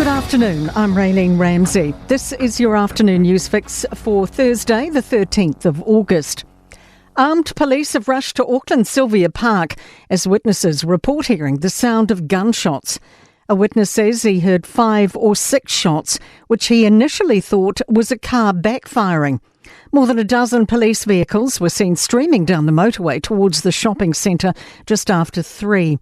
Good afternoon, I'm Raylene Ramsey. This is your afternoon news fix for Thursday, the 13th of August. Armed police have rushed to Auckland's Sylvia Park as witnesses report hearing the sound of gunshots. A witness says he heard 5 or 6 shots, which he initially thought was a car backfiring. More than a dozen police vehicles were seen streaming down the motorway towards the shopping centre just after 3.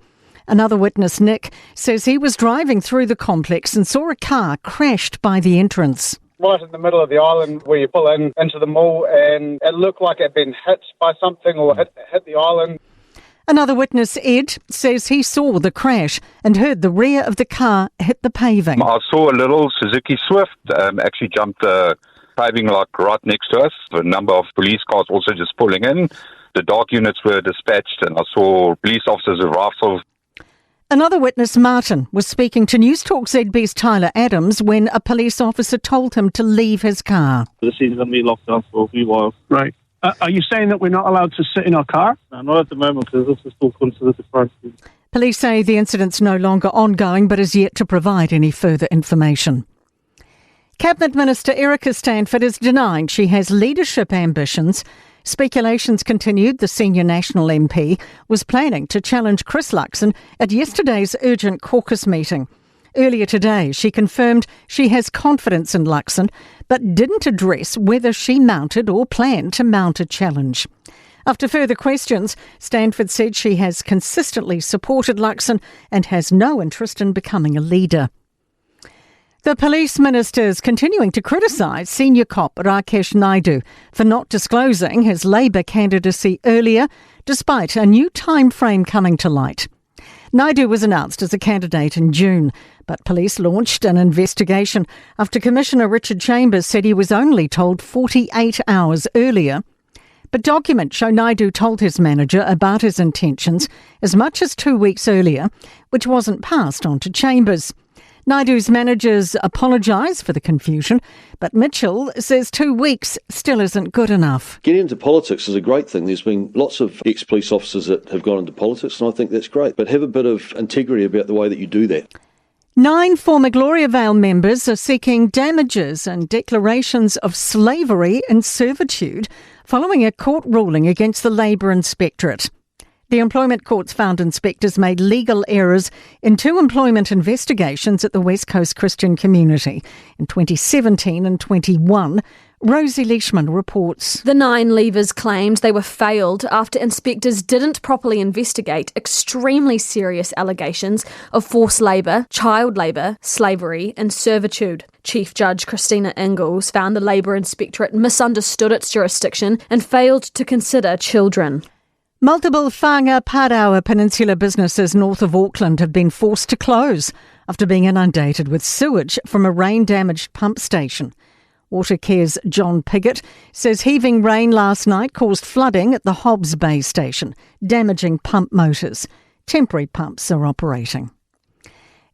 Another witness, Nick, says he was driving through the complex and saw a car crashed by the entrance. Right in the middle of the island where you pull into the mall, and it looked like it had been hit by something or hit the island. Another witness, Ed, says he saw the crash and heard the rear of the car hit the paving. I saw a little Suzuki Swift actually jump the paving like right next to us. A number of police cars also just pulling in. The dark units were dispatched and I saw police officers with rifles. Another witness, Martin, was speaking to Newstalk ZB's Tyler Adams when a police officer told him to leave his car. The scene's going to be locked down for a few while. Right. Are you saying that we're not allowed to sit in our car? No, not at the moment, because this is still considered a crime scene. Police say the incident's no longer ongoing, but is yet to provide any further information. Cabinet Minister Erica Stanford is denying she has leadership ambitions. Speculations continued the senior National MP was planning to challenge Chris Luxon at yesterday's urgent caucus meeting. Earlier today, she confirmed she has confidence in Luxon, but didn't address whether she mounted or planned to mount a challenge. After further questions, Stanford said she has consistently supported Luxon and has no interest in becoming a leader. The police minister is continuing to criticise senior cop Rakesh Naidu for not disclosing his Labour candidacy earlier, despite a new time frame coming to light. Naidu was announced as a candidate in June, but police launched an investigation after Commissioner Richard Chambers said he was only told 48 hours earlier. But documents show Naidu told his manager about his intentions as much as 2 weeks earlier, which wasn't passed on to Chambers. Naidu's managers apologise for the confusion, but Mitchell says 2 weeks still isn't good enough. Getting into politics is a great thing. There's been lots of ex-police officers that have gone into politics, and I think that's great. But have a bit of integrity about the way that you do that. 9 former Gloria Vale members are seeking damages and declarations of slavery and servitude following a court ruling against the Labour Inspectorate. The employment courts found inspectors made legal errors in 2 employment investigations at the West Coast Christian community in 2017 and 21. Rosie Leishman reports. The 9 leavers claimed they were failed after inspectors didn't properly investigate extremely serious allegations of forced labour, child labour, slavery and servitude. Chief Judge Christina Ingalls found the Labour Inspectorate misunderstood its jurisdiction and failed to consider children. Multiple Whanga Parawa Peninsula businesses north of Auckland have been forced to close after being inundated with sewage from a rain-damaged pump station. Watercare's John Piggott says heaving rain last night caused flooding at the Hobbs Bay station, damaging pump motors. Temporary pumps are operating.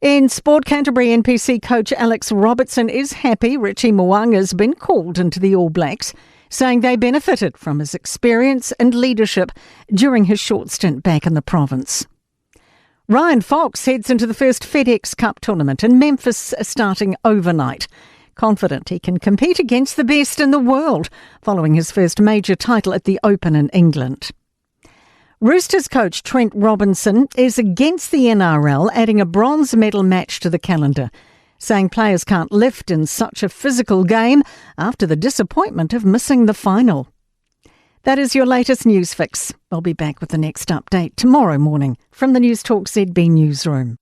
In sport, Canterbury NPC coach Alex Robertson is happy Richie Mo'unga's been called into the All Blacks, saying they benefited from his experience and leadership during his short stint back in the province. Ryan Fox heads into the first FedEx Cup tournament in Memphis starting overnight. Confident he can compete against the best in the world following his first major title at the Open in England. Roosters coach Trent Robinson is against the NRL adding a bronze medal match to the calendar, saying players can't lift in such a physical game after the disappointment of missing the final. That is your latest news fix. I'll be back with the next update tomorrow morning from the Newstalk ZB newsroom.